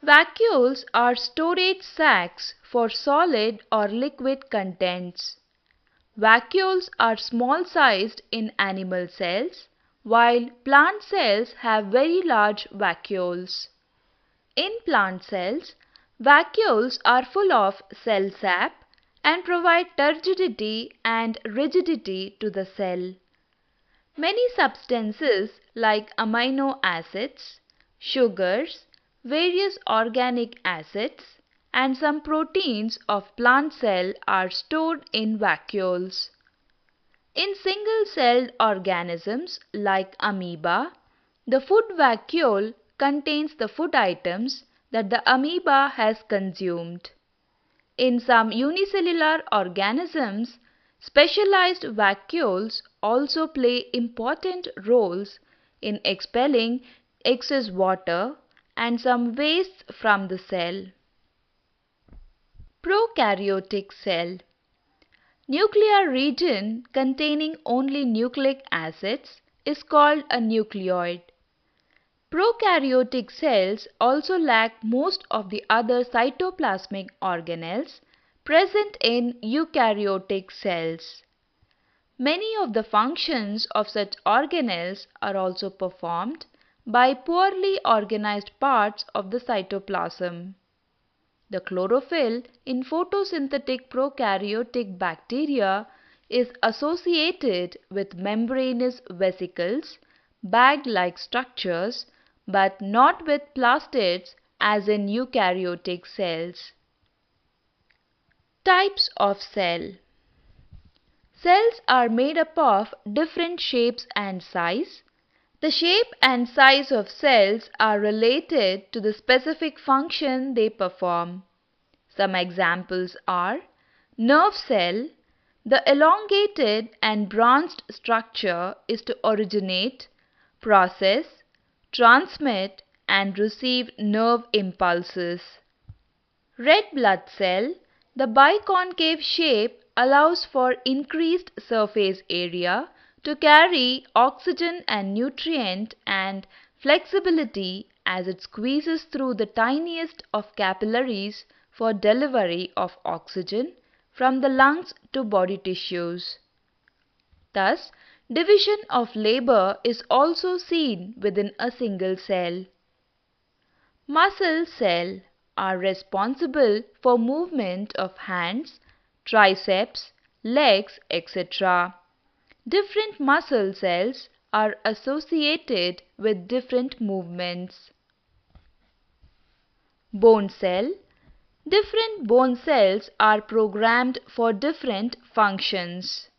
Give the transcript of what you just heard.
Vacuoles are storage sacs for solid or liquid contents. Vacuoles are small sized in animal cells, while plant cells have very large vacuoles. In plant cells, vacuoles are full of cell sap and provide turgidity and rigidity to the cell. Many substances like amino acids, sugars, various organic acids, and some proteins of plant cell are stored in vacuoles. In single-celled organisms like amoeba, the food vacuole contains the food items that the amoeba has consumed. In some unicellular organisms, specialized vacuoles also play important roles in expelling excess water and some wastes from the cell. Prokaryotic cell. Nuclear region containing only nucleic acids is called a nucleoid. Prokaryotic cells also lack most of the other cytoplasmic organelles present in eukaryotic cells. Many of the functions of such organelles are also performed by poorly organized parts of the cytoplasm. The chlorophyll in photosynthetic prokaryotic bacteria is associated with membranous vesicles, bag-like structures, but not with plastids as in eukaryotic cells. Types of cell. Cells are made up of different shapes and size. The shape and size of cells are related to the specific function they perform. Some examples are nerve cell. The elongated and branched structure is to originate, process, transmit and receive nerve impulses. Red blood cell. The biconcave shape allows for increased surface area to carry oxygen and nutrient and flexibility as it squeezes through the tiniest of capillaries for delivery of oxygen from the lungs to body tissues. Thus, division of labor is also seen within a single cell. Muscle cell are responsible for movement of hands, triceps, legs, etc. Different muscle cells are associated with different movements. Bone cell. Different bone cells are programmed for different functions.